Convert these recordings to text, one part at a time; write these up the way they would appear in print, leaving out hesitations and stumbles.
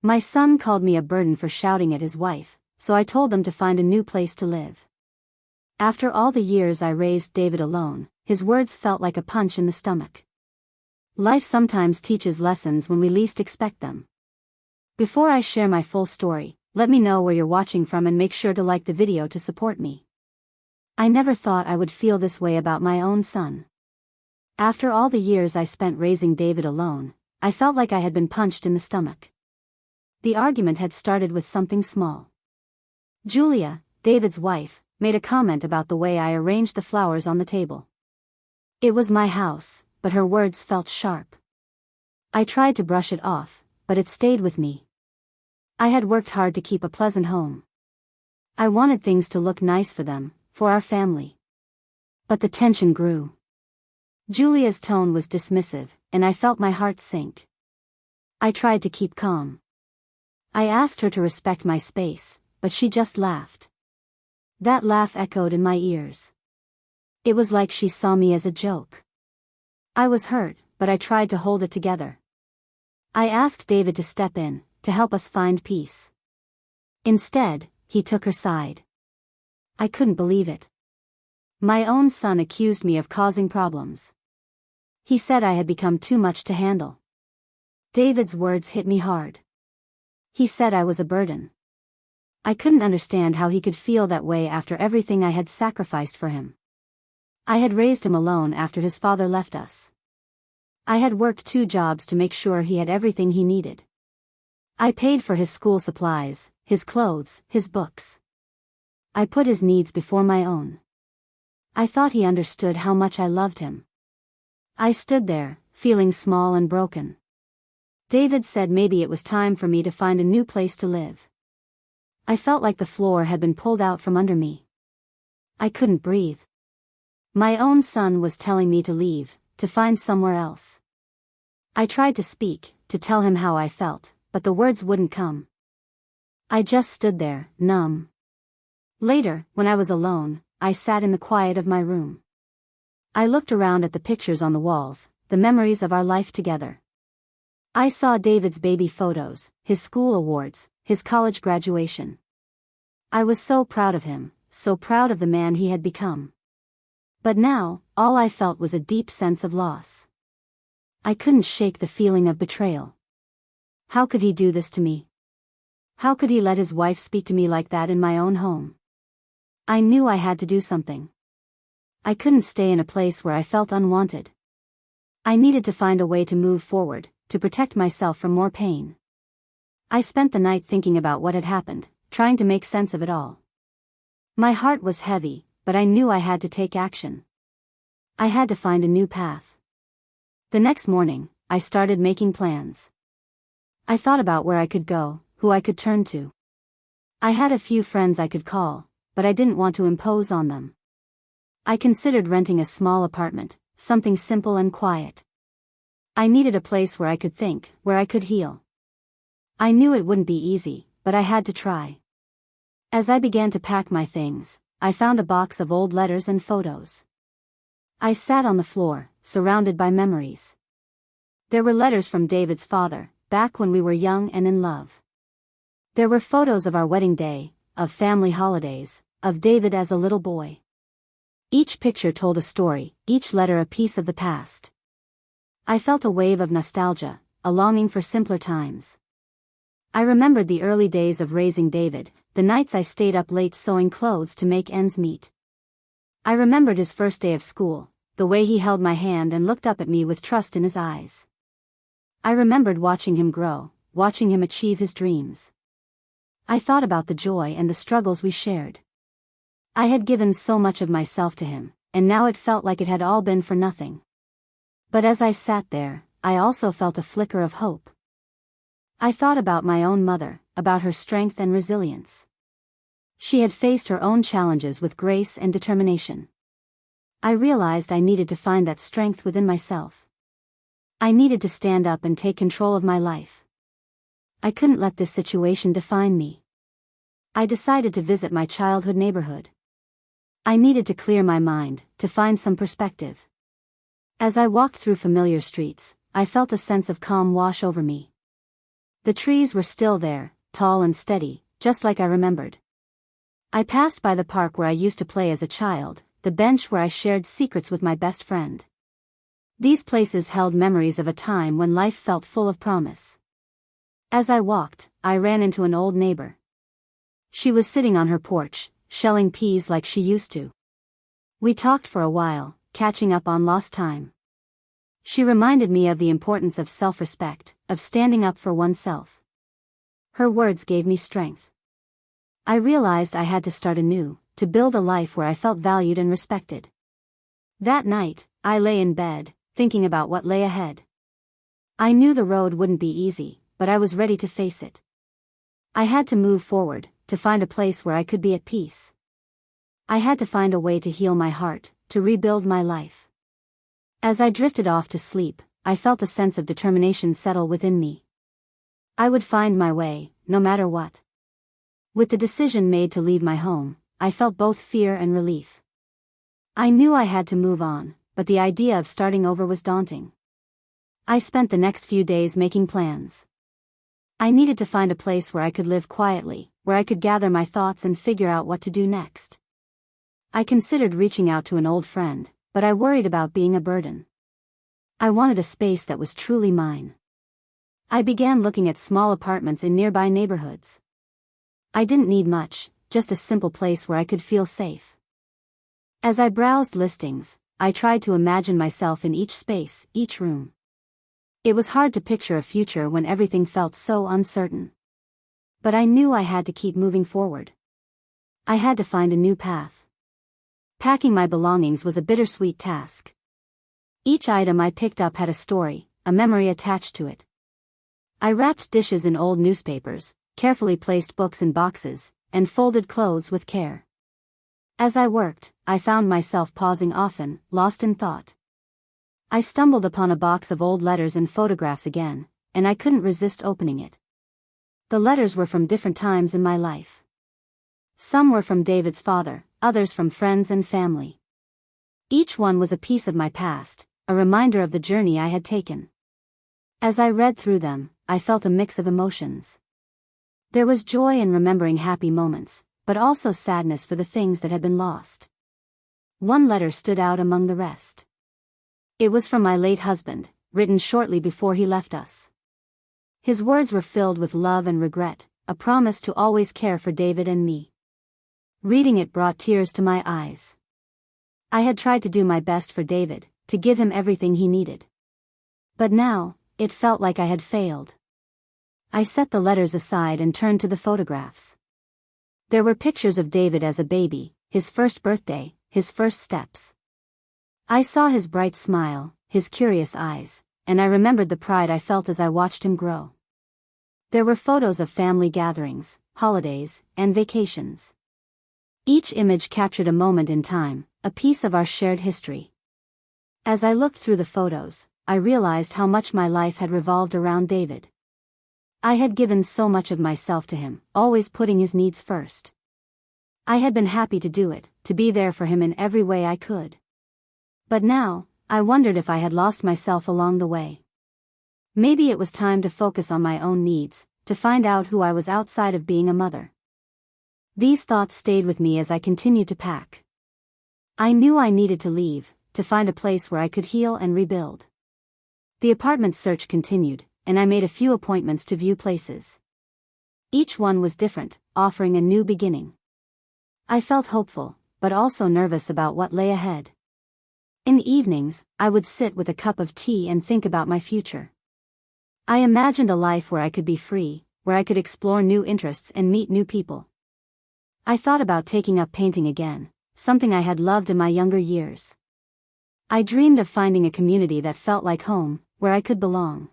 My son called me a burden for shouting at his wife, so I told them to find a new place to live. After all the years I raised David alone, his words felt like a punch in the stomach. Life sometimes teaches lessons when we least expect them. Before I share my full story, let me know where you're watching from and make sure to like the video to support me. I never thought I would feel this way about my own son. After all the years I spent raising David alone, I felt like I had been punched in the stomach. The argument had started with something small. Julia, David's wife, made a comment about the way I arranged the flowers on the table. It was my house, but her words felt sharp. I tried to brush it off, but it stayed with me. I had worked hard to keep a pleasant home. I wanted things to look nice for them, for our family. But the tension grew. Julia's tone was dismissive, and I felt my heart sink. I tried to keep calm. I asked her to respect my space, but she just laughed. That laugh echoed in my ears. It was like she saw me as a joke. I was hurt, but I tried to hold it together. I asked David to step in, to help us find peace. Instead, he took her side. I couldn't believe it. My own son accused me of causing problems. He said I had become too much to handle. David's words hit me hard. He said I was a burden. I couldn't understand how he could feel that way after everything I had sacrificed for him. I had raised him alone after his father left us. I had worked 2 jobs to make sure he had everything he needed. I paid for his school supplies, his clothes, his books. I put his needs before my own. I thought he understood how much I loved him. I stood there, feeling small and broken. David said maybe it was time for me to find a new place to live. I felt like the floor had been pulled out from under me. I couldn't breathe. My own son was telling me to leave, to find somewhere else. I tried to speak, to tell him how I felt, but the words wouldn't come. I just stood there, numb. Later, when I was alone, I sat in the quiet of my room. I looked around at the pictures on the walls, the memories of our life together. I saw David's baby photos, his school awards, his college graduation. I was so proud of him, so proud of the man he had become. But now, all I felt was a deep sense of loss. I couldn't shake the feeling of betrayal. How could he do this to me? How could he let his wife speak to me like that in my own home? I knew I had to do something. I couldn't stay in a place where I felt unwanted. I needed to find a way to move forward, to protect myself from more pain. I spent the night thinking about what had happened, trying to make sense of it all. My heart was heavy, but I knew I had to take action. I had to find a new path. The next morning, I started making plans. I thought about where I could go, who I could turn to. I had a few friends I could call, but I didn't want to impose on them. I considered renting a small apartment, something simple and quiet. I needed a place where I could think, where I could heal. I knew it wouldn't be easy, but I had to try. As I began to pack my things, I found a box of old letters and photos. I sat on the floor, surrounded by memories. There were letters from David's father, back when we were young and in love. There were photos of our wedding day, of family holidays, of David as a little boy. Each picture told a story, each letter a piece of the past. I felt a wave of nostalgia, a longing for simpler times. I remembered the early days of raising David, the nights I stayed up late sewing clothes to make ends meet. I remembered his first day of school, the way he held my hand and looked up at me with trust in his eyes. I remembered watching him grow, watching him achieve his dreams. I thought about the joy and the struggles we shared. I had given so much of myself to him, and now it felt like it had all been for nothing. But as I sat there, I also felt a flicker of hope. I thought about my own mother, about her strength and resilience. She had faced her own challenges with grace and determination. I realized I needed to find that strength within myself. I needed to stand up and take control of my life. I couldn't let this situation define me. I decided to visit my childhood neighborhood. I needed to clear my mind, to find some perspective. As I walked through familiar streets, I felt a sense of calm wash over me. The trees were still there, tall and steady, just like I remembered. I passed by the park where I used to play as a child, the bench where I shared secrets with my best friend. These places held memories of a time when life felt full of promise. As I walked, I ran into an old neighbor. She was sitting on her porch, shelling peas like she used to. We talked for a while, catching up on lost time. She reminded me of the importance of self-respect, of standing up for oneself. Her words gave me strength. I realized I had to start anew, to build a life where I felt valued and respected. That night, I lay in bed, thinking about what lay ahead. I knew the road wouldn't be easy, but I was ready to face it. I had to move forward, to find a place where I could be at peace. I had to find a way to heal my heart, to rebuild my life. As I drifted off to sleep, I felt a sense of determination settle within me. I would find my way, no matter what. With the decision made to leave my home, I felt both fear and relief. I knew I had to move on, but the idea of starting over was daunting. I spent the next few days making plans. I needed to find a place where I could live quietly, where I could gather my thoughts and figure out what to do next. I considered reaching out to an old friend, but I worried about being a burden. I wanted a space that was truly mine. I began looking at small apartments in nearby neighborhoods. I didn't need much, just a simple place where I could feel safe. As I browsed listings, I tried to imagine myself in each space, each room. It was hard to picture a future when everything felt so uncertain. But I knew I had to keep moving forward. I had to find a new path. Packing my belongings was a bittersweet task. Each item I picked up had a story, a memory attached to it. I wrapped dishes in old newspapers, carefully placed books in boxes, and folded clothes with care. As I worked, I found myself pausing often, lost in thought. I stumbled upon a box of old letters and photographs again, and I couldn't resist opening it. The letters were from different times in my life. Some were from David's father, others from friends and family. Each one was a piece of my past, a reminder of the journey I had taken. As I read through them, I felt a mix of emotions. There was joy in remembering happy moments, but also sadness for the things that had been lost. One letter stood out among the rest. It was from my late husband, written shortly before he left us. His words were filled with love and regret, a promise to always care for David and me. Reading it brought tears to my eyes. I had tried to do my best for David, to give him everything he needed. But now, it felt like I had failed. I set the letters aside and turned to the photographs. There were pictures of David as a baby, his first birthday, his first steps. I saw his bright smile, his curious eyes, and I remembered the pride I felt as I watched him grow. There were photos of family gatherings, holidays, and vacations. Each image captured a moment in time, a piece of our shared history. As I looked through the photos, I realized how much my life had revolved around David. I had given so much of myself to him, always putting his needs first. I had been happy to do it, to be there for him in every way I could. But now, I wondered if I had lost myself along the way. Maybe it was time to focus on my own needs, to find out who I was outside of being a mother. These thoughts stayed with me as I continued to pack. I knew I needed to leave, to find a place where I could heal and rebuild. The apartment search continued, and I made a few appointments to view places. Each one was different, offering a new beginning. I felt hopeful, but also nervous about what lay ahead. In the evenings, I would sit with a cup of tea and think about my future. I imagined a life where I could be free, where I could explore new interests and meet new people. I thought about taking up painting again, something I had loved in my younger years. I dreamed of finding a community that felt like home, where I could belong.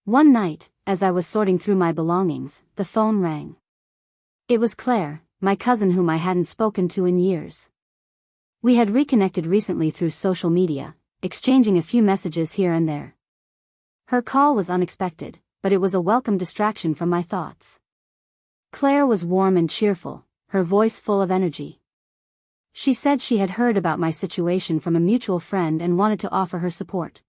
One night, as I was sorting through my belongings, the phone rang. It was Claire, my cousin whom I hadn't spoken to in years. We had reconnected recently through social media, exchanging a few messages here and there. Her call was unexpected, but it was a welcome distraction from my thoughts. Claire was warm and cheerful, her voice full of energy. She said she had heard about my situation from a mutual friend and wanted to offer her support.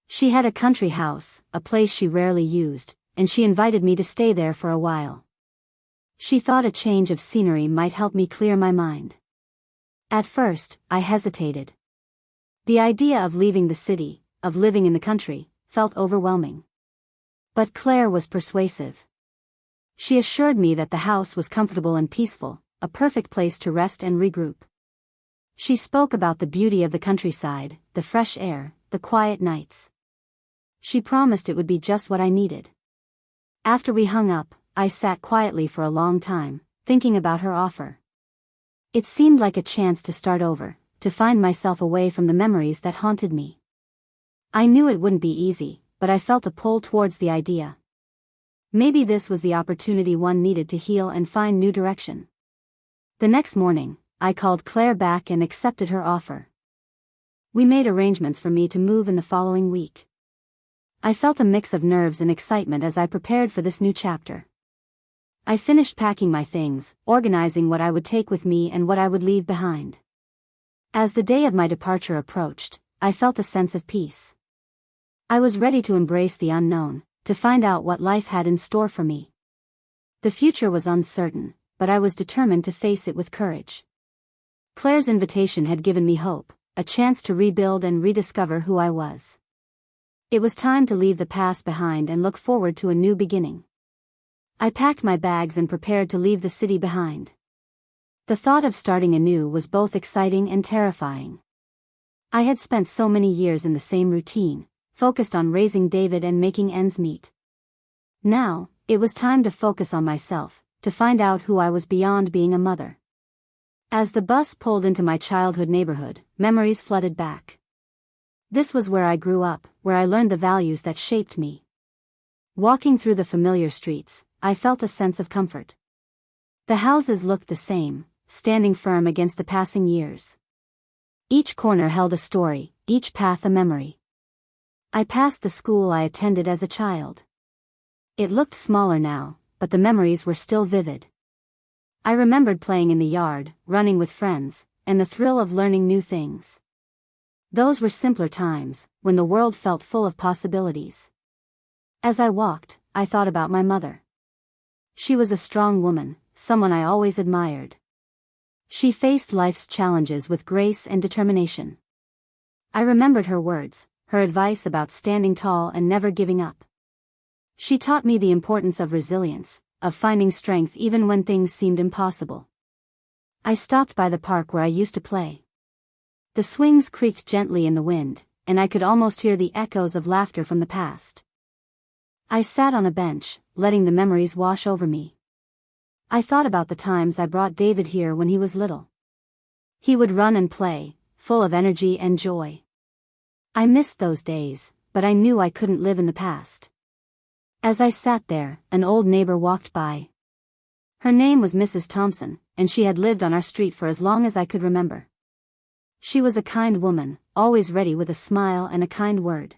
She had a country house, a place she rarely used, and she invited me to stay there for a while. She thought a change of scenery might help me clear my mind. At first, I hesitated. The idea of leaving the city, of living in the country, felt overwhelming. But Claire was persuasive. She assured me that the house was comfortable and peaceful, a perfect place to rest and regroup. She spoke about the beauty of the countryside, the fresh air, the quiet nights. She promised it would be just what I needed. After we hung up, I sat quietly for a long time, thinking about her offer. It seemed like a chance to start over, to find myself away from the memories that haunted me. I knew it wouldn't be easy, but I felt a pull towards the idea. Maybe this was the opportunity one needed to heal and find new direction. The next morning, I called Claire back and accepted her offer. We made arrangements for me to move in the following week. I felt a mix of nerves and excitement as I prepared for this new chapter. I finished packing my things, organizing what I would take with me and what I would leave behind. As the day of my departure approached, I felt a sense of peace. I was ready to embrace the unknown, to find out what life had in store for me. The future was uncertain, but I was determined to face it with courage. Claire's invitation had given me hope, a chance to rebuild and rediscover who I was. It was time to leave the past behind and look forward to a new beginning. I packed my bags and prepared to leave the city behind. The thought of starting anew was both exciting and terrifying. I had spent so many years in the same routine, focused on raising David and making ends meet. Now, it was time to focus on myself, to find out who I was beyond being a mother. As the bus pulled into my childhood neighborhood, memories flooded back. This was where I grew up, where I learned the values that shaped me. Walking through the familiar streets, I felt a sense of comfort. The houses looked the same, standing firm against the passing years. Each corner held a story, each path a memory. I passed the school I attended as a child. It looked smaller now, but the memories were still vivid. I remembered playing in the yard, running with friends, and the thrill of learning new things. Those were simpler times, when the world felt full of possibilities. As I walked, I thought about my mother. She was a strong woman, someone I always admired. She faced life's challenges with grace and determination. I remembered her words, her advice about standing tall and never giving up. She taught me the importance of resilience, of finding strength even when things seemed impossible. I stopped by the park where I used to play. The swings creaked gently in the wind, and I could almost hear the echoes of laughter from the past. I sat on a bench, letting the memories wash over me. I thought about the times I brought David here when he was little. He would run and play, full of energy and joy. I missed those days, but I knew I couldn't live in the past. As I sat there, an old neighbor walked by. Her name was Mrs. Thompson, and she had lived on our street for as long as I could remember. She was a kind woman, always ready with a smile and a kind word.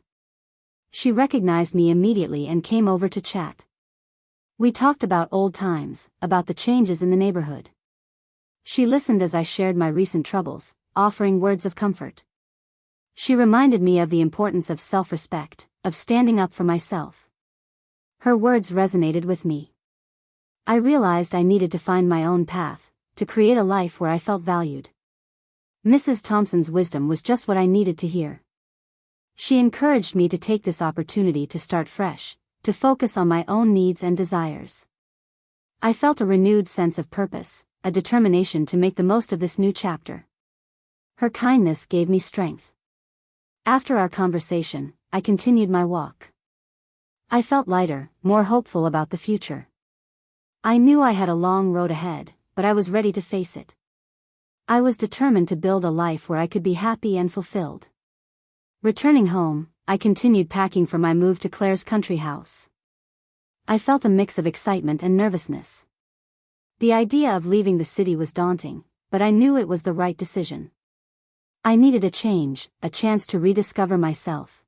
She recognized me immediately and came over to chat. We talked about old times, about the changes in the neighborhood. She listened as I shared my recent troubles, offering words of comfort. She reminded me of the importance of self-respect, of standing up for myself. Her words resonated with me. I realized I needed to find my own path, to create a life where I felt valued. Mrs. Thompson's wisdom was just what I needed to hear. She encouraged me to take this opportunity to start fresh, to focus on my own needs and desires. I felt a renewed sense of purpose, a determination to make the most of this new chapter. Her kindness gave me strength. After our conversation, I continued my walk. I felt lighter, more hopeful about the future. I knew I had a long road ahead, but I was ready to face it. I was determined to build a life where I could be happy and fulfilled. Returning home, I continued packing for my move to Claire's country house. I felt a mix of excitement and nervousness. The idea of leaving the city was daunting, but I knew it was the right decision. I needed a change, a chance to rediscover myself.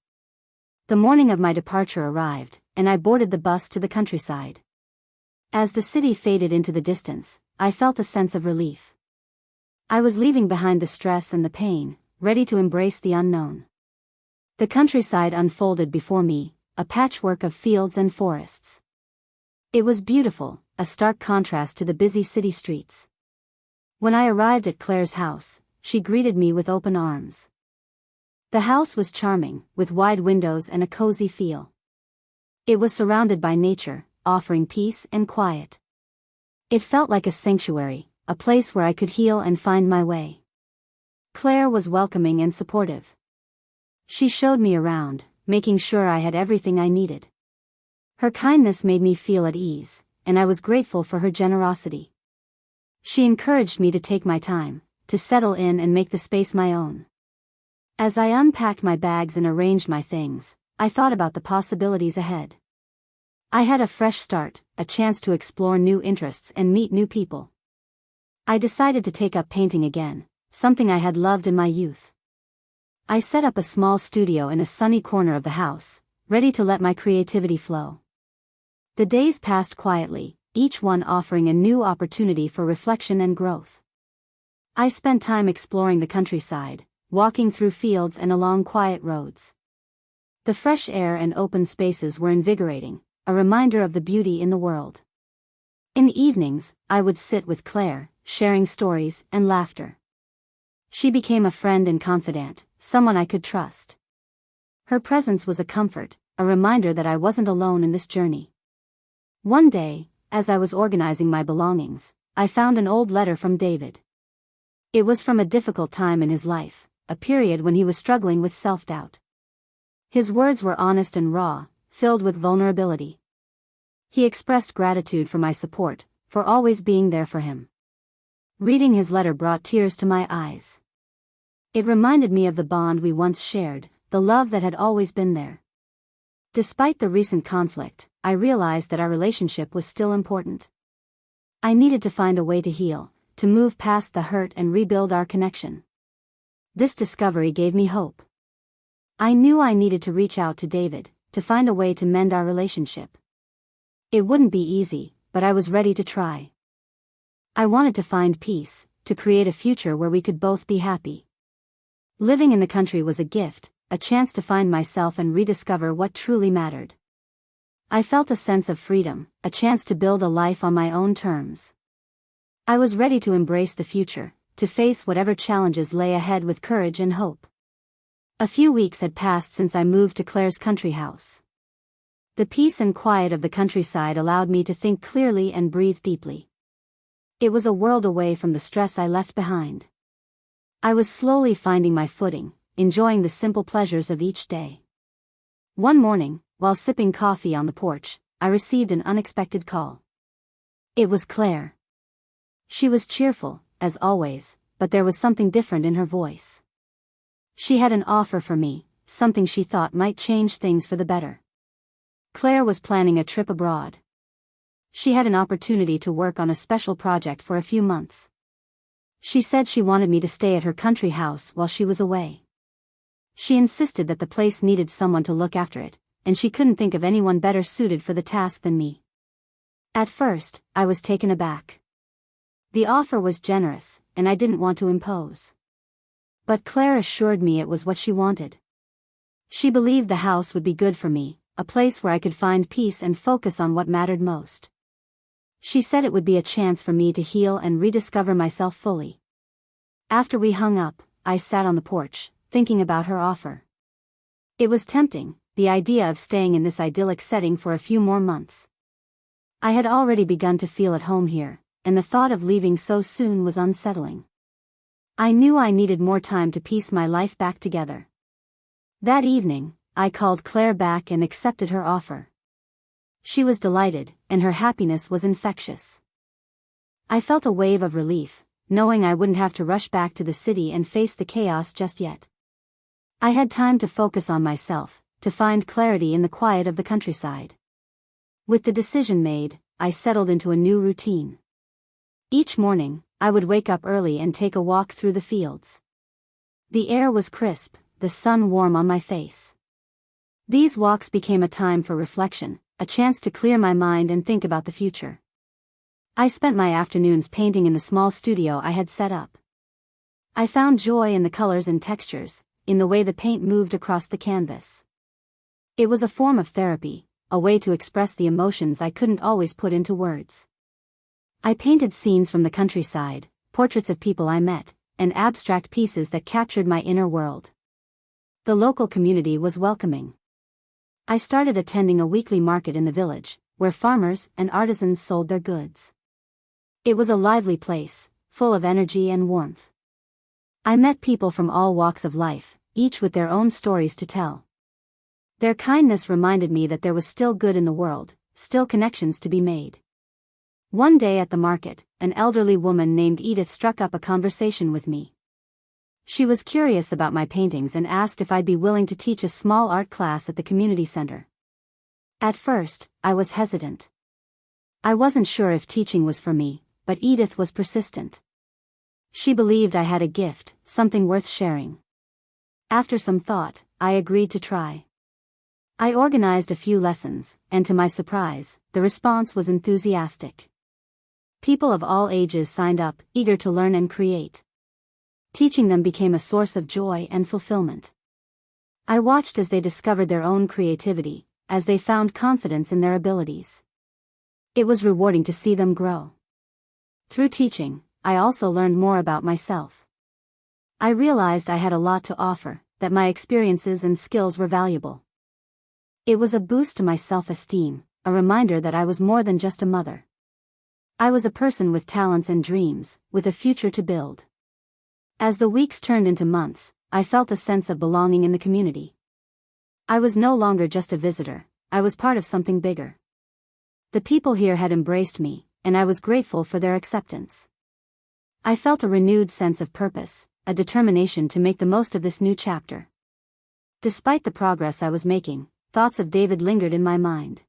The morning of my departure arrived, and I boarded the bus to the countryside. As the city faded into the distance, I felt a sense of relief. I was leaving behind the stress and the pain, ready to embrace the unknown. The countryside unfolded before me, a patchwork of fields and forests. It was beautiful, a stark contrast to the busy city streets. When I arrived at Claire's house, she greeted me with open arms. The house was charming, with wide windows and a cozy feel. It was surrounded by nature, offering peace and quiet. It felt like a sanctuary, a place where I could heal and find my way. Claire was welcoming and supportive. She showed me around, making sure I had everything I needed. Her kindness made me feel at ease, and I was grateful for her generosity. She encouraged me to take my time, to settle in and make the space my own. As I unpacked my bags and arranged my things, I thought about the possibilities ahead. I had a fresh start, a chance to explore new interests and meet new people. I decided to take up painting again, something I had loved in my youth. I set up a small studio in a sunny corner of the house, ready to let my creativity flow. The days passed quietly, each one offering a new opportunity for reflection and growth. I spent time exploring the countryside, walking through fields and along quiet roads. The fresh air and open spaces were invigorating, a reminder of the beauty in the world. In the evenings, I would sit with Claire, sharing stories and laughter. She became a friend and confidant, someone I could trust. Her presence was a comfort, a reminder that I wasn't alone in this journey. One day, as I was organizing my belongings, I found an old letter from David. It was from a difficult time in his life, a period when he was struggling with self-doubt. His words were honest and raw, filled with vulnerability. He expressed gratitude for my support, for always being there for him. Reading his letter brought tears to my eyes. It reminded me of the bond we once shared, the love that had always been there. Despite the recent conflict, I realized that our relationship was still important. I needed to find a way to heal, to move past the hurt and rebuild our connection. This discovery gave me hope. I knew I needed to reach out to David, to find a way to mend our relationship. It wouldn't be easy, but I was ready to try. I wanted to find peace, to create a future where we could both be happy. Living in the country was a gift, a chance to find myself and rediscover what truly mattered. I felt a sense of freedom, a chance to build a life on my own terms. I was ready to embrace the future, to face whatever challenges lay ahead with courage and hope. A few weeks had passed since I moved to Claire's country house. The peace and quiet of the countryside allowed me to think clearly and breathe deeply. It was a world away from the stress I left behind. I was slowly finding my footing, enjoying the simple pleasures of each day. One morning, while sipping coffee on the porch, I received an unexpected call. It was Claire. She was cheerful, as always, but there was something different in her voice. She had an offer for me, something she thought might change things for the better. Claire was planning a trip abroad. She had an opportunity to work on a special project for a few months. She said she wanted me to stay at her country house while she was away. She insisted that the place needed someone to look after it, and she couldn't think of anyone better suited for the task than me. At first, I was taken aback. The offer was generous, and I didn't want to impose. But Claire assured me it was what she wanted. She believed the house would be good for me, a place where I could find peace and focus on what mattered most. She said it would be a chance for me to heal and rediscover myself fully. After we hung up, I sat on the porch, thinking about her offer. It was tempting, the idea of staying in this idyllic setting for a few more months. I had already begun to feel at home here, and the thought of leaving so soon was unsettling. I knew I needed more time to piece my life back together. That evening, I called Claire back and accepted her offer. She was delighted, and her happiness was infectious. I felt a wave of relief, knowing I wouldn't have to rush back to the city and face the chaos just yet. I had time to focus on myself, to find clarity in the quiet of the countryside. With the decision made, I settled into a new routine. Each morning, I would wake up early and take a walk through the fields. The air was crisp, the sun warm on my face. These walks became a time for reflection, a chance to clear my mind and think about the future. I spent my afternoons painting in the small studio I had set up. I found joy in the colors and textures, in the way the paint moved across the canvas. It was a form of therapy, a way to express the emotions I couldn't always put into words. I painted scenes from the countryside, portraits of people I met, and abstract pieces that captured my inner world. The local community was welcoming. I started attending a weekly market in the village, where farmers and artisans sold their goods. It was a lively place, full of energy and warmth. I met people from all walks of life, each with their own stories to tell. Their kindness reminded me that there was still good in the world, still connections to be made. One day at the market, an elderly woman named Edith struck up a conversation with me. She was curious about my paintings and asked if I'd be willing to teach a small art class at the community center. At first, I was hesitant. I wasn't sure if teaching was for me, but Edith was persistent. She believed I had a gift, something worth sharing. After some thought, I agreed to try. I organized a few lessons, and to my surprise, the response was enthusiastic. People of all ages signed up, eager to learn and create. Teaching them became a source of joy and fulfillment. I watched as they discovered their own creativity, as they found confidence in their abilities. It was rewarding to see them grow. Through teaching, I also learned more about myself. I realized I had a lot to offer, that my experiences and skills were valuable. It was a boost to my self-esteem, a reminder that I was more than just a mother. I was a person with talents and dreams, with a future to build. As the weeks turned into months, I felt a sense of belonging in the community. I was no longer just a visitor, I was part of something bigger. The people here had embraced me, and I was grateful for their acceptance. I felt a renewed sense of purpose, a determination to make the most of this new chapter. Despite the progress I was making, thoughts of David lingered in my mind.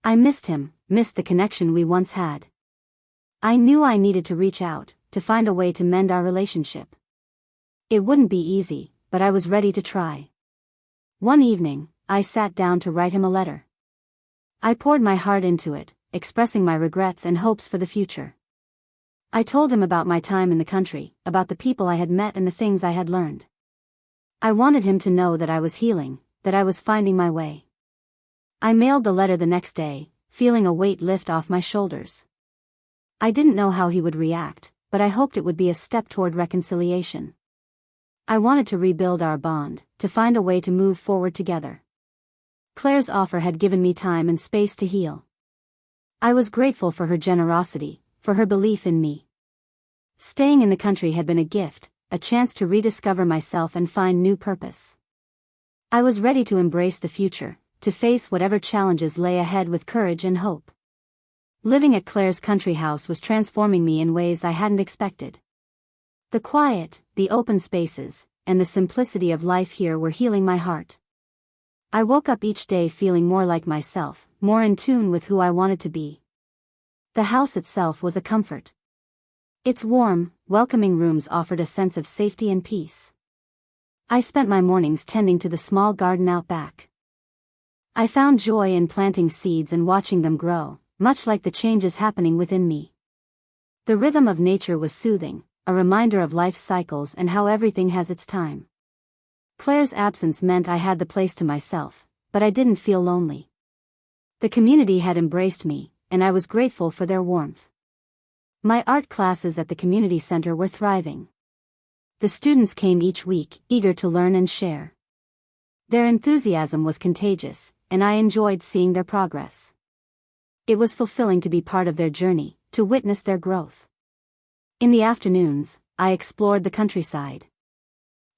I missed him, missed the connection we once had. I knew I needed to reach out, to find a way to mend our relationship. It wouldn't be easy, but I was ready to try. One evening, I sat down to write him a letter. I poured my heart into it, expressing my regrets and hopes for the future. I told him about my time in the country, about the people I had met and the things I had learned. I wanted him to know that I was healing, that I was finding my way. I mailed the letter the next day, feeling a weight lift off my shoulders. I didn't know how he would react, but I hoped it would be a step toward reconciliation. I wanted to rebuild our bond, to find a way to move forward together. Claire's offer had given me time and space to heal. I was grateful for her generosity, for her belief in me. Staying in the country had been a gift, a chance to rediscover myself and find new purpose. I was ready to embrace the future, to face whatever challenges lay ahead with courage and hope. Living at Claire's country house was transforming me in ways I hadn't expected. The quiet, the open spaces, and the simplicity of life here were healing my heart. I woke up each day feeling more like myself, more in tune with who I wanted to be. The house itself was a comfort. Its warm, welcoming rooms offered a sense of safety and peace. I spent my mornings tending to the small garden out back. I found joy in planting seeds and watching them grow, much like the changes happening within me. The rhythm of nature was soothing, a reminder of life's cycles and how everything has its time. Claire's absence meant I had the place to myself, but I didn't feel lonely. The community had embraced me, and I was grateful for their warmth. My art classes at the community center were thriving. The students came each week, eager to learn and share. Their enthusiasm was contagious, and I enjoyed seeing their progress. It was fulfilling to be part of their journey, to witness their growth. In the afternoons, I explored the countryside.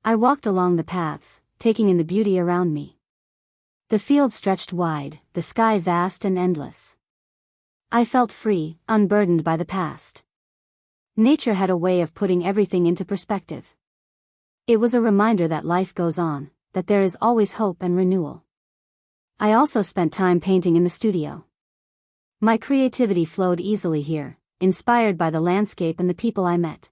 I walked along the paths, taking in the beauty around me. The field stretched wide, the sky vast and endless. I felt free, unburdened by the past. Nature had a way of putting everything into perspective. It was a reminder that life goes on, that there is always hope and renewal. I also spent time painting in the studio. My creativity flowed easily here, inspired by the landscape and the people I met.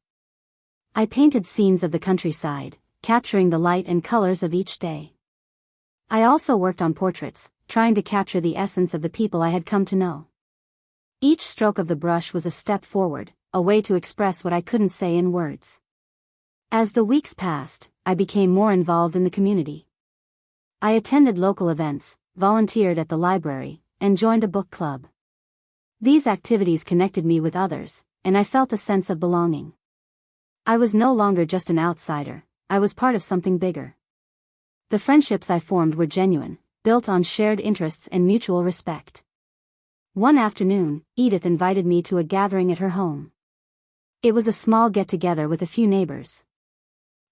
I painted scenes of the countryside, capturing the light and colors of each day. I also worked on portraits, trying to capture the essence of the people I had come to know. Each stroke of the brush was a step forward, a way to express what I couldn't say in words. As the weeks passed, I became more involved in the community. I attended local events, volunteered at the library, and joined a book club. These activities connected me with others, and I felt a sense of belonging. I was no longer just an outsider, I was part of something bigger. The friendships I formed were genuine, built on shared interests and mutual respect. One afternoon, Edith invited me to a gathering at her home. It was a small get-together with a few neighbors.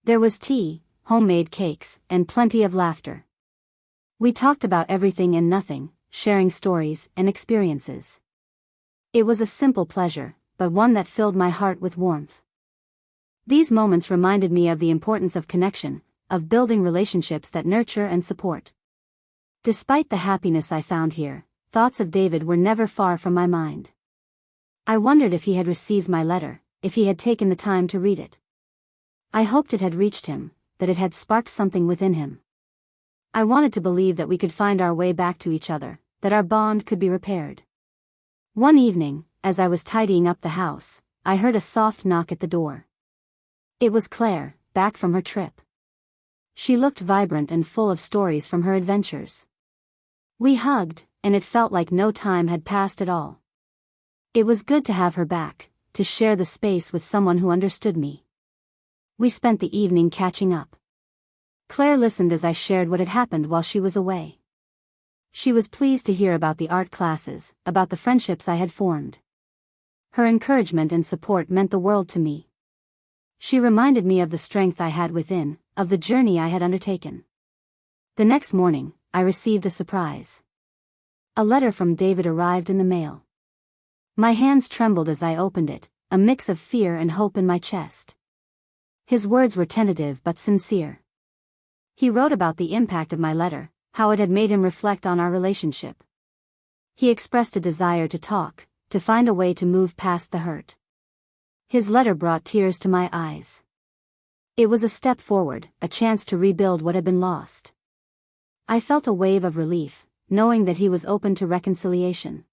There was tea, homemade cakes, and plenty of laughter. We talked about everything and nothing, sharing stories and experiences. It was a simple pleasure, but one that filled my heart with warmth. These moments reminded me of the importance of connection, of building relationships that nurture and support. Despite the happiness I found here, thoughts of David were never far from my mind. I wondered if he had received my letter, if he had taken the time to read it. I hoped it had reached him, that it had sparked something within him. I wanted to believe that we could find our way back to each other, that our bond could be repaired. One evening, as I was tidying up the house, I heard a soft knock at the door. It was Claire, back from her trip. She looked vibrant and full of stories from her adventures. We hugged, and it felt like no time had passed at all. It was good to have her back, to share the space with someone who understood me. We spent the evening catching up. Claire listened as I shared what had happened while she was away. She was pleased to hear about the art classes, about the friendships I had formed. Her encouragement and support meant the world to me. She reminded me of the strength I had within, of the journey I had undertaken. The next morning, I received a surprise. A letter from David arrived in the mail. My hands trembled as I opened it, a mix of fear and hope in my chest. His words were tentative but sincere. He wrote about the impact of my letter, how it had made him reflect on our relationship. He expressed a desire to talk, to find a way to move past the hurt. His letter brought tears to my eyes. It was a step forward, a chance to rebuild what had been lost. I felt a wave of relief, knowing that he was open to reconciliation.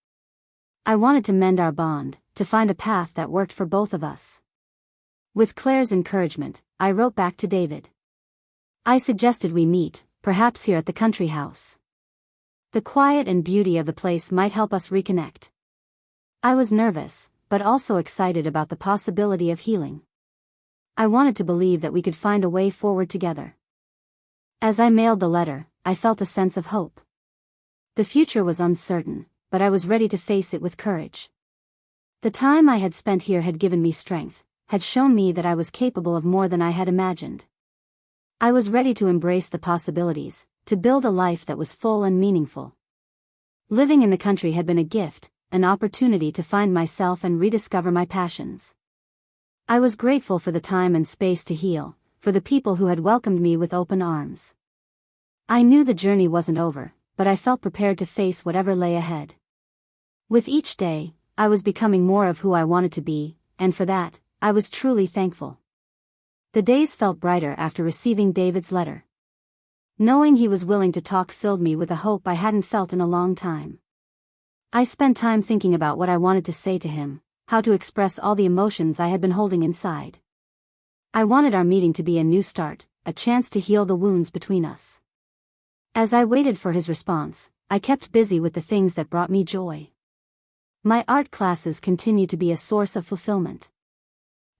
I wanted to mend our bond, to find a path that worked for both of us. With Claire's encouragement, I wrote back to David. I suggested we meet, perhaps here at the country house. The quiet and beauty of the place might help us reconnect. I was nervous, but also excited about the possibility of healing. I wanted to believe that we could find a way forward together. As I mailed the letter, I felt a sense of hope. The future was uncertain, but I was ready to face it with courage. The time I had spent here had given me strength, had shown me that I was capable of more than I had imagined. I was ready to embrace the possibilities, to build a life that was full and meaningful. Living in the country had been a gift, an opportunity to find myself and rediscover my passions. I was grateful for the time and space to heal, for the people who had welcomed me with open arms. I knew the journey wasn't over, but I felt prepared to face whatever lay ahead. With each day, I was becoming more of who I wanted to be, and for that, I was truly thankful. The days felt brighter after receiving David's letter. Knowing he was willing to talk filled me with a hope I hadn't felt in a long time. I spent time thinking about what I wanted to say to him, how to express all the emotions I had been holding inside. I wanted our meeting to be a new start, a chance to heal the wounds between us. As I waited for his response, I kept busy with the things that brought me joy. My art classes continued to be a source of fulfillment.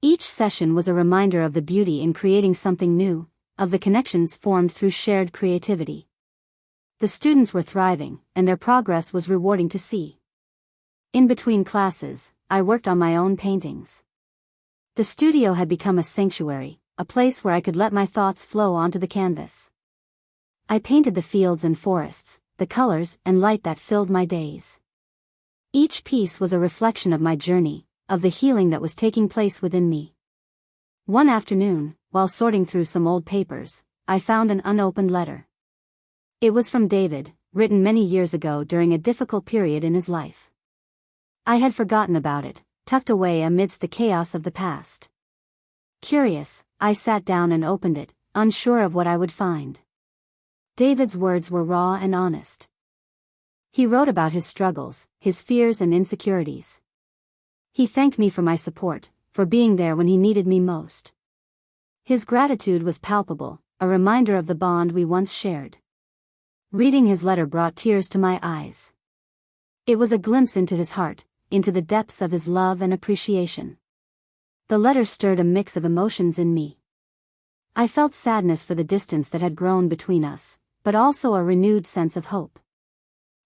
Each session was a reminder of the beauty in creating something new, of the connections formed through shared creativity. The students were thriving, and their progress was rewarding to see. In between classes, I worked on my own paintings. The studio had become a sanctuary, a place where I could let my thoughts flow onto the canvas. I painted the fields and forests, the colors and light that filled my days. Each piece was a reflection of my journey, of the healing that was taking place within me. One afternoon, while sorting through some old papers, I found an unopened letter. It was from David, written many years ago during a difficult period in his life. I had forgotten about it, tucked away amidst the chaos of the past. Curious, I sat down and opened it, unsure of what I would find. David's words were raw and honest. He wrote about his struggles, his fears and insecurities. He thanked me for my support, for being there when he needed me most. His gratitude was palpable, a reminder of the bond we once shared. Reading his letter brought tears to my eyes. It was a glimpse into his heart, into the depths of his love and appreciation. The letter stirred a mix of emotions in me. I felt sadness for the distance that had grown between us, but also a renewed sense of hope.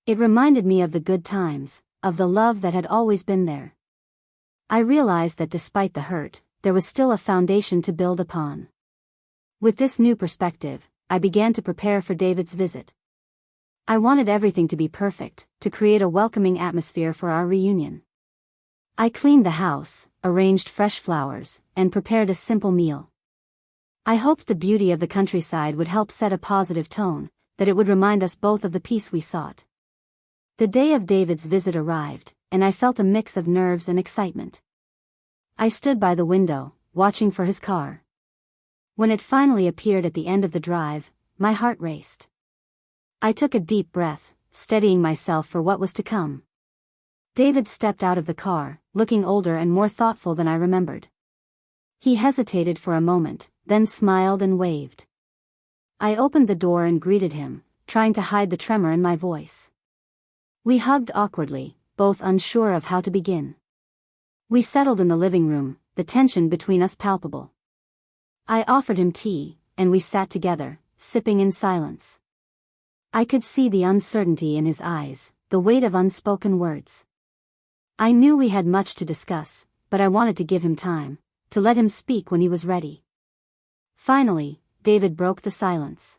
It reminded me of the good times, of the love that had always been there. I realized that despite the hurt, there was still a foundation to build upon. With this new perspective, I began to prepare for David's visit. I wanted everything to be perfect, to create a welcoming atmosphere for our reunion. I cleaned the house, arranged fresh flowers, and prepared a simple meal. I hoped the beauty of the countryside would help set a positive tone, that it would remind us both of the peace we sought. The day of David's visit arrived, and I felt a mix of nerves and excitement. I stood by the window, watching for his car. When it finally appeared at the end of the drive, my heart raced. I took a deep breath, steadying myself for what was to come. David stepped out of the car, looking older and more thoughtful than I remembered. He hesitated for a moment, then smiled and waved. I opened the door and greeted him, trying to hide the tremor in my voice. We hugged awkwardly, both unsure of how to begin. We settled in the living room, the tension between us palpable. I offered him tea, and we sat together, sipping in silence. I could see the uncertainty in his eyes, the weight of unspoken words. I knew we had much to discuss, but I wanted to give him time, to let him speak when he was ready. Finally, David broke the silence.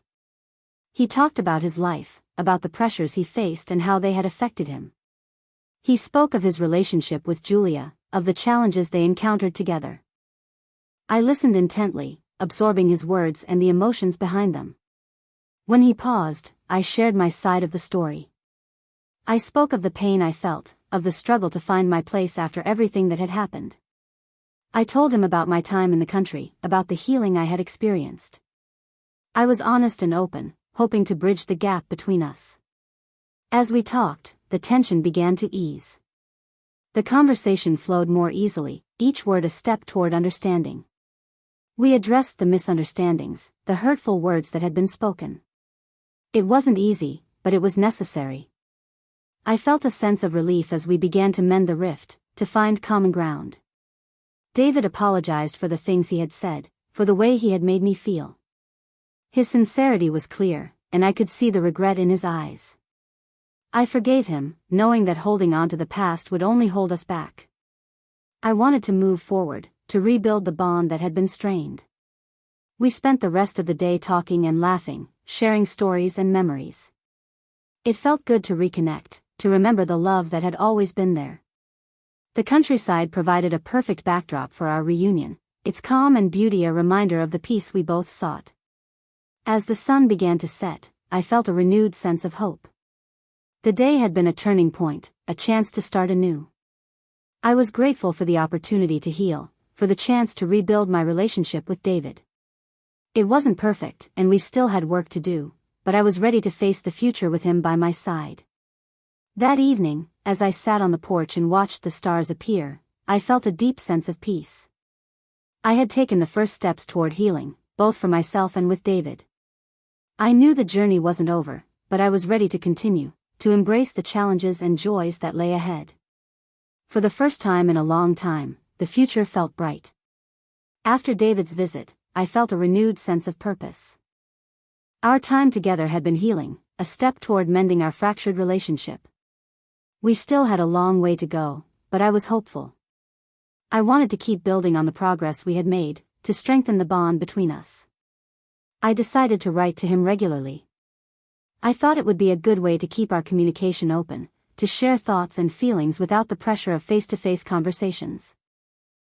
He talked about his life, about the pressures he faced and how they had affected him. He spoke of his relationship with Julia, of the challenges they encountered together. I listened intently, absorbing his words and the emotions behind them. When he paused, I shared my side of the story. I spoke of the pain I felt, of the struggle to find my place after everything that had happened. I told him about my time in the country, about the healing I had experienced. I was honest and open, hoping to bridge the gap between us. As we talked, the tension began to ease. The conversation flowed more easily, each word a step toward understanding. We addressed the misunderstandings, the hurtful words that had been spoken. It wasn't easy, but it was necessary. I felt a sense of relief as we began to mend the rift, to find common ground. David apologized for the things he had said, for the way he had made me feel. His sincerity was clear, and I could see the regret in his eyes. I forgave him, knowing that holding on to the past would only hold us back. I wanted to move forward, to rebuild the bond that had been strained. We spent the rest of the day talking and laughing, sharing stories and memories. It felt good to reconnect, to remember the love that had always been there. The countryside provided a perfect backdrop for our reunion, its calm and beauty a reminder of the peace we both sought. As the sun began to set, I felt a renewed sense of hope. The day had been a turning point, a chance to start anew. I was grateful for the opportunity to heal, for the chance to rebuild my relationship with David. It wasn't perfect, and we still had work to do, but I was ready to face the future with him by my side. That evening, as I sat on the porch and watched the stars appear, I felt a deep sense of peace. I had taken the first steps toward healing, both for myself and with David. I knew the journey wasn't over, but I was ready to continue, to embrace the challenges and joys that lay ahead. For the first time in a long time, the future felt bright. After David's visit, I felt a renewed sense of purpose. Our time together had been healing, a step toward mending our fractured relationship. We still had a long way to go, but I was hopeful. I wanted to keep building on the progress we had made, to strengthen the bond between us. I decided to write to him regularly. I thought it would be a good way to keep our communication open, to share thoughts and feelings without the pressure of face-to-face conversations.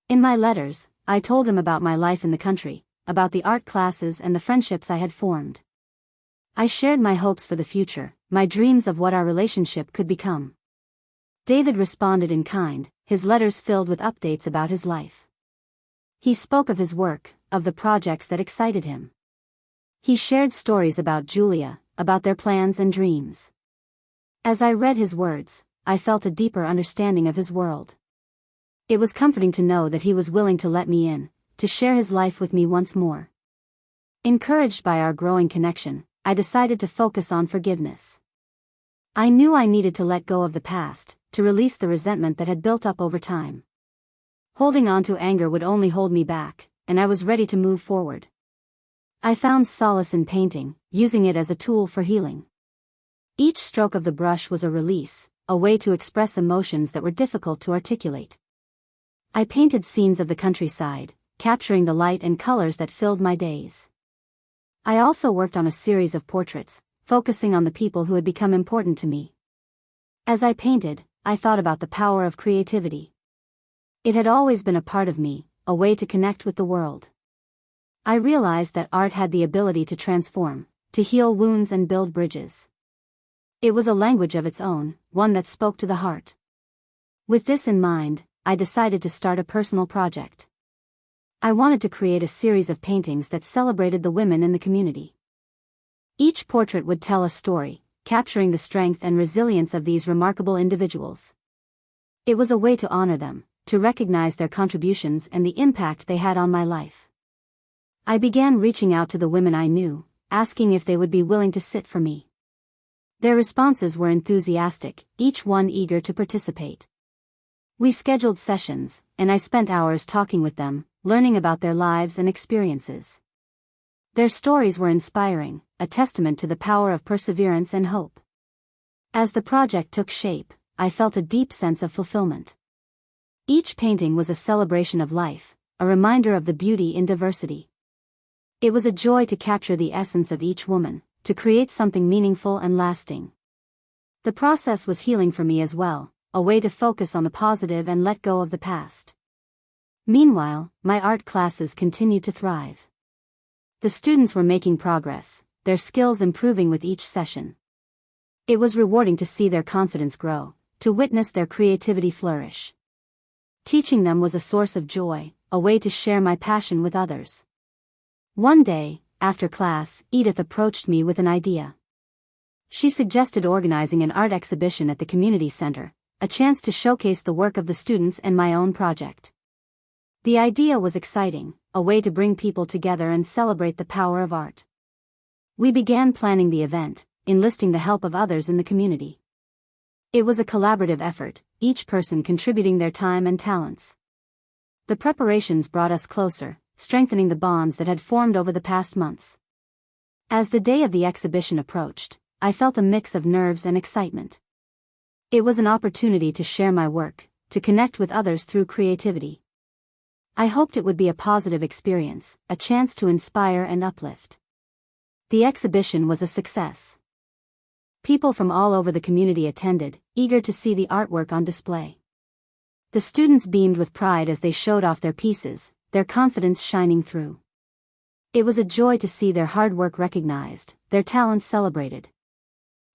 In my letters, I told him about my life in the country, about the art classes and the friendships I had formed. I shared my hopes for the future, my dreams of what our relationship could become. David responded in kind, his letters filled with updates about his life. He spoke of his work, of the projects that excited him. He shared stories about Julia, about their plans and dreams. As I read his words, I felt a deeper understanding of his world. It was comforting to know that he was willing to let me in, to share his life with me once more. Encouraged by our growing connection, I decided to focus on forgiveness. I knew I needed to let go of the past, to release the resentment that had built up over time. Holding on to anger would only hold me back, and I was ready to move forward. I found solace in painting, using it as a tool for healing. Each stroke of the brush was a release, a way to express emotions that were difficult to articulate. I painted scenes of the countryside, capturing the light and colors that filled my days. I also worked on a series of portraits, focusing on the people who had become important to me. As I painted, I thought about the power of creativity. It had always been a part of me, a way to connect with the world. I realized that art had the ability to transform, to heal wounds and build bridges. It was a language of its own, one that spoke to the heart. With this in mind, I decided to start a personal project. I wanted to create a series of paintings that celebrated the women in the community. Each portrait would tell a story, capturing the strength and resilience of these remarkable individuals. It was a way to honor them, to recognize their contributions and the impact they had on my life. I began reaching out to the women I knew, asking if they would be willing to sit for me. Their responses were enthusiastic, each one eager to participate. We scheduled sessions, and I spent hours talking with them, learning about their lives and experiences. Their stories were inspiring, a testament to the power of perseverance and hope. As the project took shape, I felt a deep sense of fulfillment. Each painting was a celebration of life, a reminder of the beauty in diversity. It was a joy to capture the essence of each woman, to create something meaningful and lasting. The process was healing for me as well, a way to focus on the positive and let go of the past. Meanwhile, my art classes continued to thrive. The students were making progress, their skills improving with each session. It was rewarding to see their confidence grow, to witness their creativity flourish. Teaching them was a source of joy, a way to share my passion with others. One day, after class, Edith approached me with an idea. She suggested organizing an art exhibition at the community center, a chance to showcase the work of the students and my own project. The idea was exciting, a way to bring people together and celebrate the power of art. We began planning the event, enlisting the help of others in the community. It was a collaborative effort, each person contributing their time and talents. The preparations brought us closer, strengthening the bonds that had formed over the past months. As the day of the exhibition approached, I felt a mix of nerves and excitement. It was an opportunity to share my work, to connect with others through creativity. I hoped it would be a positive experience, a chance to inspire and uplift. The exhibition was a success. People from all over the community attended, eager to see the artwork on display. The students beamed with pride as they showed off their pieces, their confidence shining through. It was a joy to see their hard work recognized, their talents celebrated.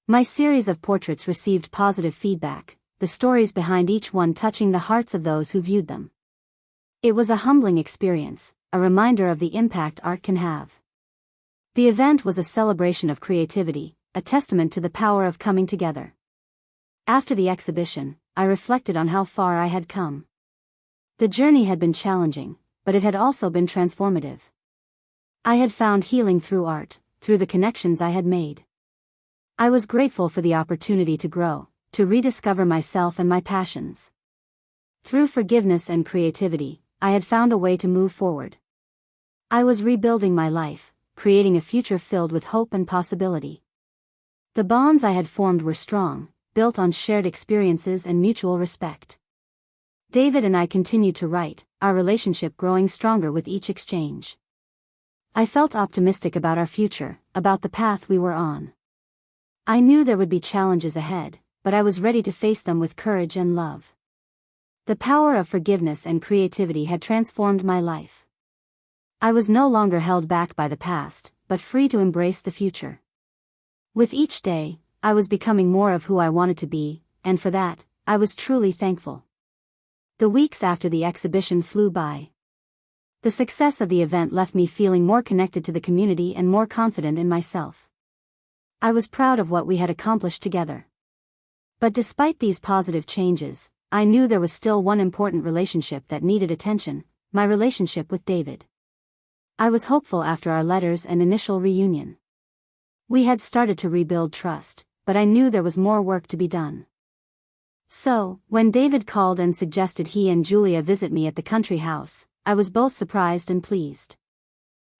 My series of portraits received positive feedback, the stories behind each one touching the hearts of those who viewed them. It was a humbling experience, a reminder of the impact art can have. The event was a celebration of creativity, a testament to the power of coming together. After the exhibition, I reflected on how far I had come. The journey had been challenging, but it had also been transformative. I had found healing through art, through the connections I had made. I was grateful for the opportunity to grow, to rediscover myself and my passions. Through forgiveness and creativity, I had found a way to move forward. I was rebuilding my life, creating a future filled with hope and possibility. The bonds I had formed were strong, built on shared experiences and mutual respect. David and I continued to write, our relationship growing stronger with each exchange. I felt optimistic about our future, about the path we were on. I knew there would be challenges ahead, but I was ready to face them with courage and love. The power of forgiveness and creativity had transformed my life. I was no longer held back by the past, but free to embrace the future. With each day, I was becoming more of who I wanted to be, and for that, I was truly thankful. The weeks after the exhibition flew by. The success of the event left me feeling more connected to the community and more confident in myself. I was proud of what we had accomplished together. But despite these positive changes, I knew there was still one important relationship that needed attention, my relationship with David. I was hopeful after our letters and initial reunion. We had started to rebuild trust, but I knew there was more work to be done. So, when David called and suggested he and Julia visit me at the country house, I was both surprised and pleased.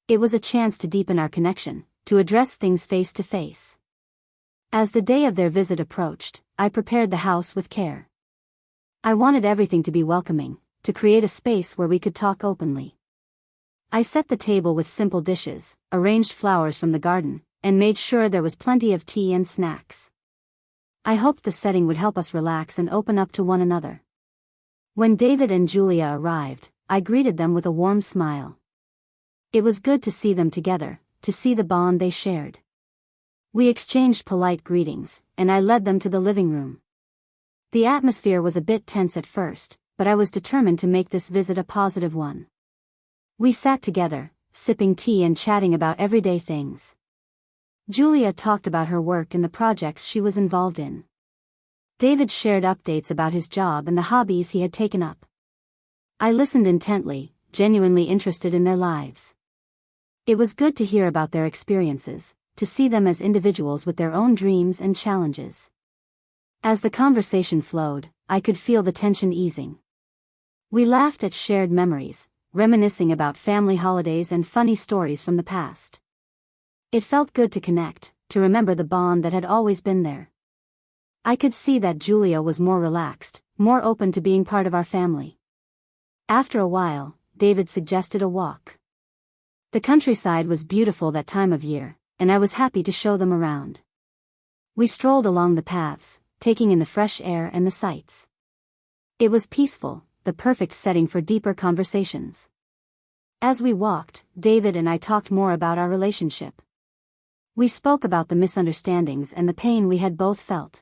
It was a chance to deepen our connection, to address things face to face. As the day of their visit approached, I prepared the house with care. I wanted everything to be welcoming, to create a space where we could talk openly. I set the table with simple dishes, arranged flowers from the garden, and made sure there was plenty of tea and snacks. I hoped the setting would help us relax and open up to one another. When David and Julia arrived, I greeted them with a warm smile. It was good to see them together, to see the bond they shared. We exchanged polite greetings, and I led them to the living room. The atmosphere was a bit tense at first, but I was determined to make this visit a positive one. We sat together, sipping tea and chatting about everyday things. Julia talked about her work and the projects she was involved in. David shared updates about his job and the hobbies he had taken up. I listened intently, genuinely interested in their lives. It was good to hear about their experiences, to see them as individuals with their own dreams and challenges. As the conversation flowed, I could feel the tension easing. We laughed at shared memories, reminiscing about family holidays and funny stories from the past. It felt good to connect, to remember the bond that had always been there. I could see that Julia was more relaxed, more open to being part of our family. After a while, David suggested a walk. The countryside was beautiful that time of year, and I was happy to show them around. We strolled along the paths, taking in the fresh air and the sights. It was peaceful, the perfect setting for deeper conversations. As we walked, David and I talked more about our relationship. We spoke about the misunderstandings and the pain we had both felt.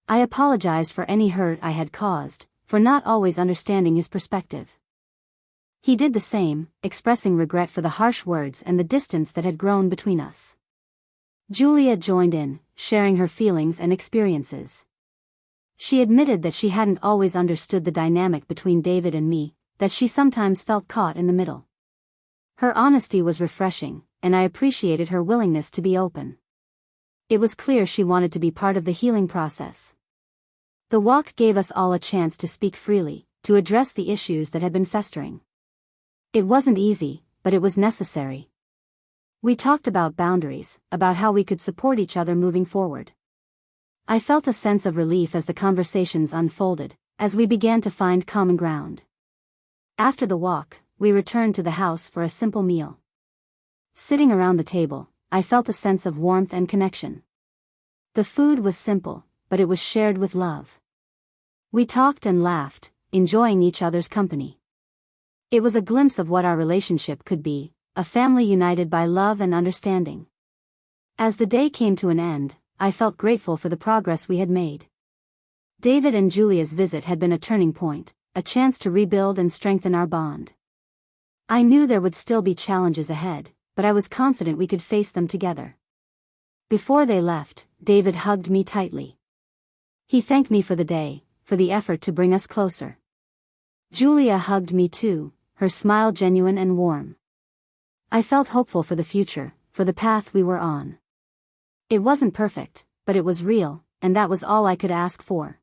I apologized for any hurt I had caused, for not always understanding his perspective. He did the same, expressing regret for the harsh words and the distance that had grown between us. Julia joined in, sharing her feelings and experiences. She admitted that she hadn't always understood the dynamic between David and me, that she sometimes felt caught in the middle. Her honesty was refreshing, and I appreciated her willingness to be open. It was clear she wanted to be part of the healing process. The walk gave us all a chance to speak freely, to address the issues that had been festering. It wasn't easy, but it was necessary. We talked about boundaries, about how we could support each other moving forward. I felt a sense of relief as the conversations unfolded, as we began to find common ground. After the walk, we returned to the house for a simple meal. Sitting around the table, I felt a sense of warmth and connection. The food was simple, but it was shared with love. We talked and laughed, enjoying each other's company. It was a glimpse of what our relationship could be, a family united by love and understanding. As the day came to an end, I felt grateful for the progress we had made. David and Julia's visit had been a turning point, a chance to rebuild and strengthen our bond. I knew there would still be challenges ahead, but I was confident we could face them together. Before they left, David hugged me tightly. He thanked me for the day, for the effort to bring us closer. Julia hugged me too, her smile genuine and warm. I felt hopeful for the future, for the path we were on. It wasn't perfect, but it was real, and that was all I could ask for.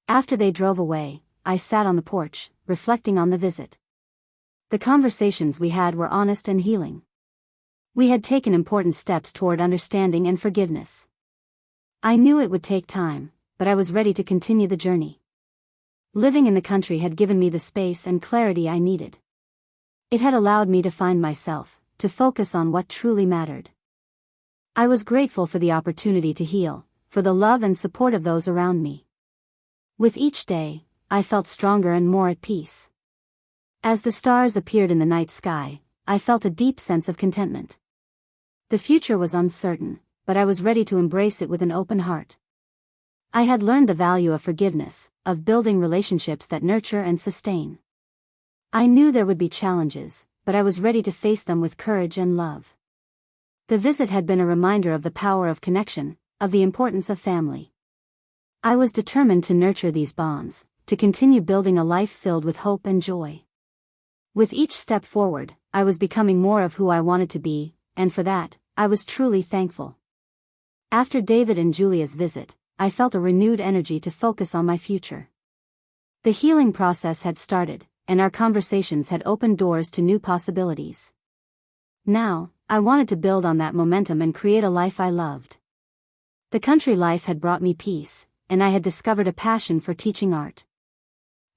After they drove away, I sat on the porch, reflecting on the visit. The conversations we had were honest and healing. We had taken important steps toward understanding and forgiveness. I knew it would take time, but I was ready to continue the journey. Living in the country had given me the space and clarity I needed. It had allowed me to find myself, to focus on what truly mattered. I was grateful for the opportunity to heal, for the love and support of those around me. With each day, I felt stronger and more at peace. As the stars appeared in the night sky, I felt a deep sense of contentment. The future was uncertain, but I was ready to embrace it with an open heart. I had learned the value of forgiveness, of building relationships that nurture and sustain. I knew there would be challenges, but I was ready to face them with courage and love. The visit had been a reminder of the power of connection, of the importance of family. I was determined to nurture these bonds, to continue building a life filled with hope and joy. With each step forward, I was becoming more of who I wanted to be, and for that, I was truly thankful. After David and Julia's visit, I felt a renewed energy to focus on my future. The healing process had started, and our conversations had opened doors to new possibilities. Now, I wanted to build on that momentum and create a life I loved. The country life had brought me peace, and I had discovered a passion for teaching art.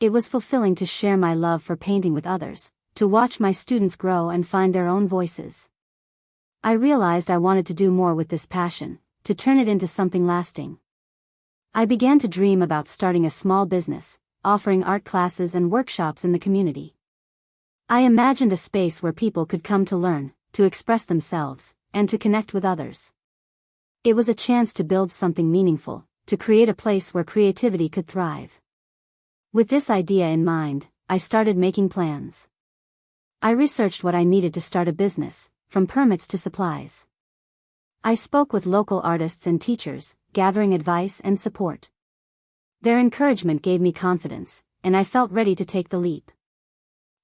It was fulfilling to share my love for painting with others, to watch my students grow and find their own voices. I realized I wanted to do more with this passion, to turn it into something lasting. I began to dream about starting a small business, offering art classes and workshops in the community. I imagined a space where people could come to learn, to express themselves, and to connect with others. It was a chance to build something meaningful, to create a place where creativity could thrive. With this idea in mind, I started making plans. I researched what I needed to start a business, from permits to supplies. I spoke with local artists and teachers, gathering advice and support. Their encouragement gave me confidence, and I felt ready to take the leap.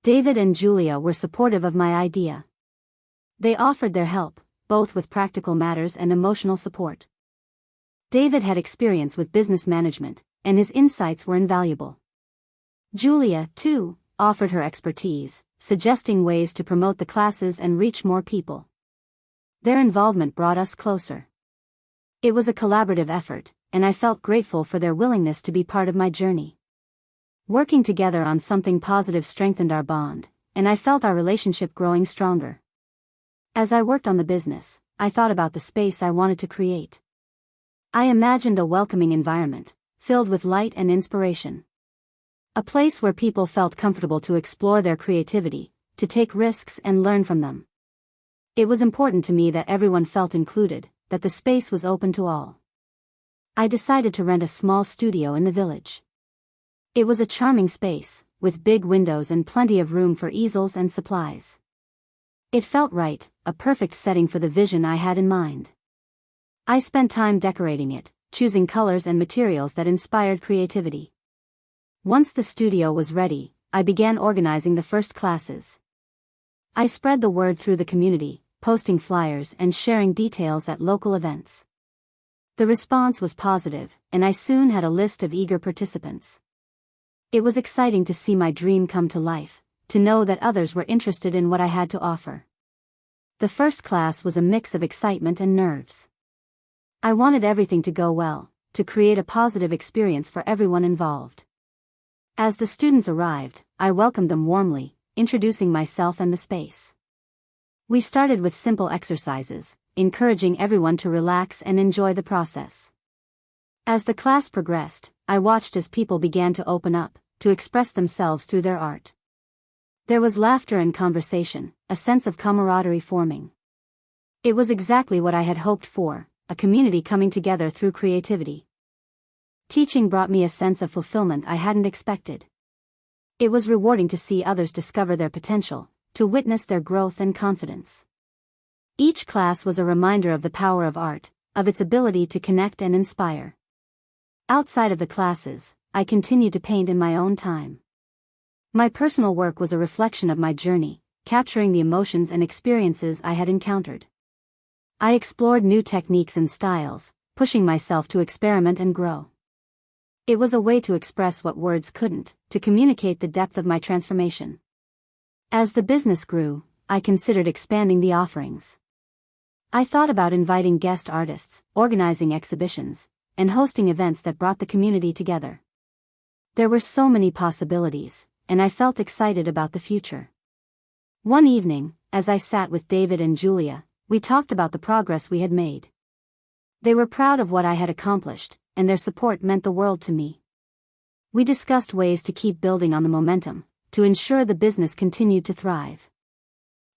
David and Julia were supportive of my idea. They offered their help, both with practical matters and emotional support. David had experience with business management, and his insights were invaluable. Julia, too, offered her expertise, suggesting ways to promote the classes and reach more people. Their involvement brought us closer. It was a collaborative effort, and I felt grateful for their willingness to be part of my journey. Working together on something positive strengthened our bond, and I felt our relationship growing stronger. As I worked on the business, I thought about the space I wanted to create. I imagined a welcoming environment, filled with light and inspiration. A place where people felt comfortable to explore their creativity, to take risks and learn from them. It was important to me that everyone felt included, that the space was open to all. I decided to rent a small studio in the village. It was a charming space, with big windows and plenty of room for easels and supplies. It felt right, a perfect setting for the vision I had in mind. I spent time decorating it, choosing colors and materials that inspired creativity. Once the studio was ready, I began organizing the first classes. I spread the word through the community, posting flyers and sharing details at local events. The response was positive, and I soon had a list of eager participants. It was exciting to see my dream come to life, to know that others were interested in what I had to offer. The first class was a mix of excitement and nerves. I wanted everything to go well, to create a positive experience for everyone involved. As the students arrived, I welcomed them warmly, introducing myself and the space. We started with simple exercises, encouraging everyone to relax and enjoy the process. As the class progressed, I watched as people began to open up, to express themselves through their art. There was laughter and conversation, a sense of camaraderie forming. It was exactly what I had hoped for, a community coming together through creativity. Teaching brought me a sense of fulfillment I hadn't expected. It was rewarding to see others discover their potential, to witness their growth and confidence. Each class was a reminder of the power of art, of its ability to connect and inspire. Outside of the classes, I continued to paint in my own time. My personal work was a reflection of my journey, capturing the emotions and experiences I had encountered. I explored new techniques and styles, pushing myself to experiment and grow. It was a way to express what words couldn't, to communicate the depth of my transformation. As the business grew, I considered expanding the offerings. I thought about inviting guest artists, organizing exhibitions, and hosting events that brought the community together. There were so many possibilities, and I felt excited about the future. One evening, as I sat with David and Julia, we talked about the progress we had made. They were proud of what I had accomplished, and their support meant the world to me. We discussed ways to keep building on the momentum, to ensure the business continued to thrive.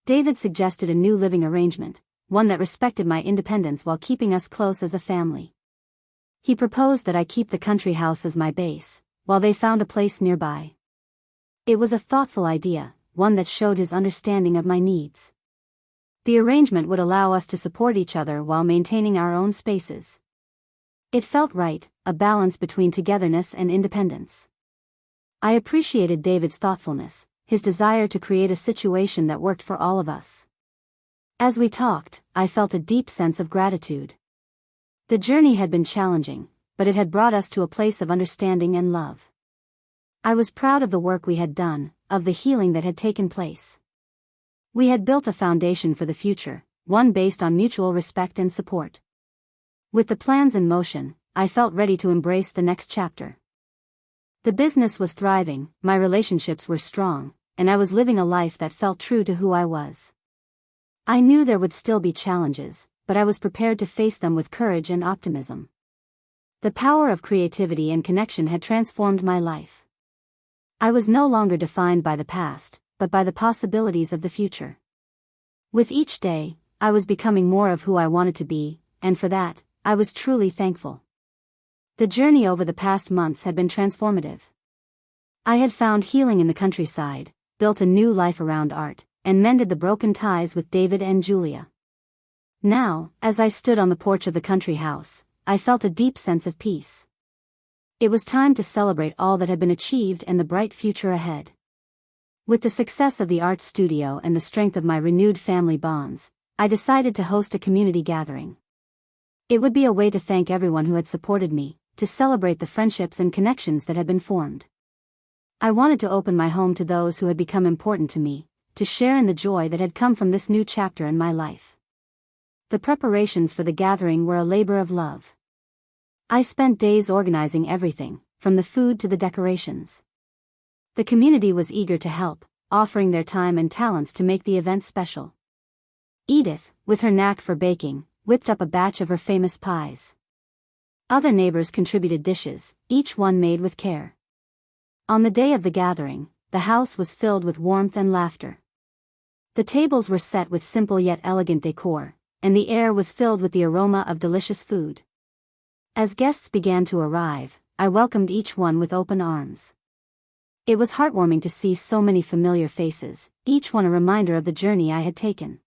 David suggested a new living arrangement, one that respected my independence while keeping us close as a family. He proposed that I keep the country house as my base, while they found a place nearby. It was a thoughtful idea, one that showed his understanding of my needs. The arrangement would allow us to support each other while maintaining our own spaces. It felt right, a balance between togetherness and independence. I appreciated David's thoughtfulness, his desire to create a situation that worked for all of us. As we talked, I felt a deep sense of gratitude. The journey had been challenging, but it had brought us to a place of understanding and love. I was proud of the work we had done, of the healing that had taken place. We had built a foundation for the future, one based on mutual respect and support. With the plans in motion, I felt ready to embrace the next chapter. The business was thriving, my relationships were strong, and I was living a life that felt true to who I was. I knew there would still be challenges, but I was prepared to face them with courage and optimism. The power of creativity and connection had transformed my life. I was no longer defined by the past, but by the possibilities of the future. With each day, I was becoming more of who I wanted to be, and for that, I was truly thankful. The journey over the past months had been transformative. I had found healing in the countryside, built a new life around art, and mended the broken ties with David and Julia. Now, as I stood on the porch of the country house, I felt a deep sense of peace. It was time to celebrate all that had been achieved and the bright future ahead. With the success of the art studio and the strength of my renewed family bonds, I decided to host a community gathering. It would be a way to thank everyone who had supported me, to celebrate the friendships and connections that had been formed. I wanted to open my home to those who had become important to me, to share in the joy that had come from this new chapter in my life. The preparations for the gathering were a labor of love. I spent days organizing everything, from the food to the decorations. The community was eager to help, offering their time and talents to make the event special. Edith, with her knack for baking, whipped up a batch of her famous pies. Other neighbors contributed dishes, each one made with care. On the day of the gathering, the house was filled with warmth and laughter. The tables were set with simple yet elegant decor, and the air was filled with the aroma of delicious food. As guests began to arrive, I welcomed each one with open arms. It was heartwarming to see so many familiar faces, each one a reminder of the journey I had taken.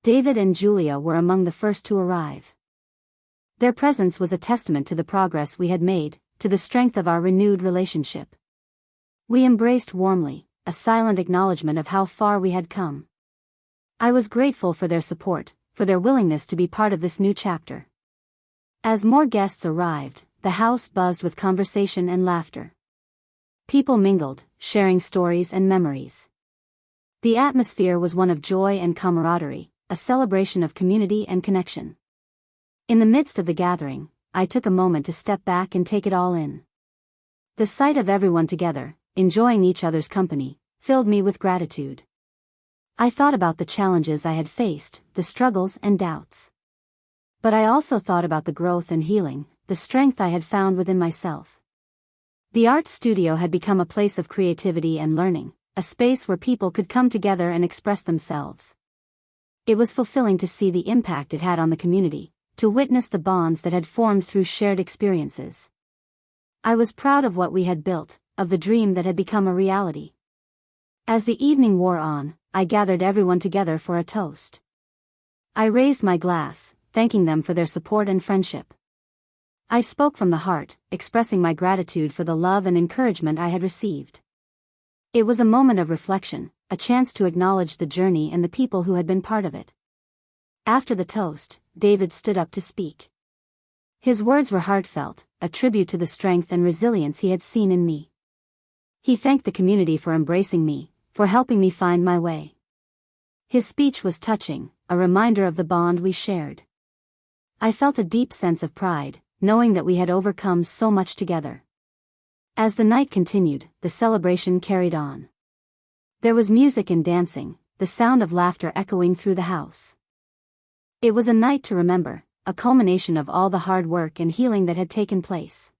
David and Julia were among the first to arrive. Their presence was a testament to the progress we had made, to the strength of our renewed relationship. We embraced warmly, a silent acknowledgement of how far we had come. I was grateful for their support, for their willingness to be part of this new chapter. As more guests arrived, the house buzzed with conversation and laughter. People mingled, sharing stories and memories. The atmosphere was one of joy and camaraderie, a celebration of community and connection. In the midst of the gathering, I took a moment to step back and take it all in. The sight of everyone together, enjoying each other's company, filled me with gratitude. I thought about the challenges I had faced, the struggles and doubts. But I also thought about the growth and healing, the strength I had found within myself. The art studio had become a place of creativity and learning, a space where people could come together and express themselves. It was fulfilling to see the impact it had on the community, to witness the bonds that had formed through shared experiences. I was proud of what we had built, of the dream that had become a reality. As the evening wore on, I gathered everyone together for a toast. I raised my glass, thanking them for their support and friendship. I spoke from the heart, expressing my gratitude for the love and encouragement I had received. It was a moment of reflection, a chance to acknowledge the journey and the people who had been part of it. After the toast, David stood up to speak. His words were heartfelt, a tribute to the strength and resilience he had seen in me. He thanked the community for embracing me, for helping me find my way. His speech was touching, a reminder of the bond we shared. I felt a deep sense of pride, knowing that we had overcome so much together. As the night continued, the celebration carried on. There was music and dancing, the sound of laughter echoing through the house. It was a night to remember, a culmination of all the hard work and healing that had taken place.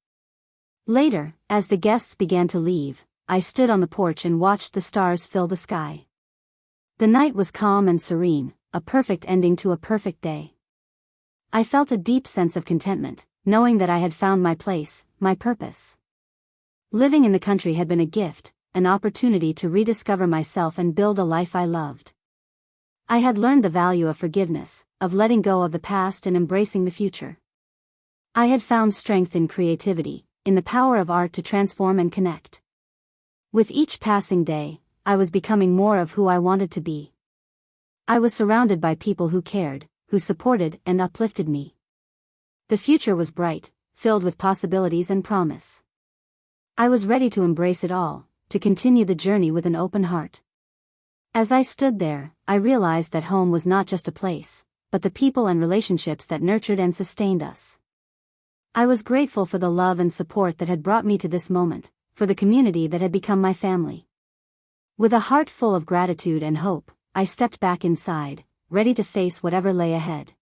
Later, as the guests began to leave, I stood on the porch and watched the stars fill the sky. The night was calm and serene, a perfect ending to a perfect day. I felt a deep sense of contentment, knowing that I had found my place, my purpose. Living in the country had been a gift, an opportunity to rediscover myself and build a life I loved. I had learned the value of forgiveness, of letting go of the past and embracing the future. I had found strength in creativity, in the power of art to transform and connect. With each passing day, I was becoming more of who I wanted to be. I was surrounded by people who cared, who supported and uplifted me. The future was bright, filled with possibilities and promise. I was ready to embrace it all, to continue the journey with an open heart. As I stood there, I realized that home was not just a place, but the people and relationships that nurtured and sustained us. I was grateful for the love and support that had brought me to this moment, for the community that had become my family. With a heart full of gratitude and hope, I stepped back inside, ready to face whatever lay ahead.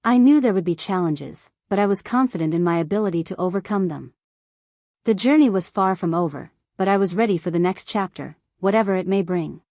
I knew there would be challenges, but I was confident in my ability to overcome them. The journey was far from over, but I was ready for the next chapter, whatever it may bring.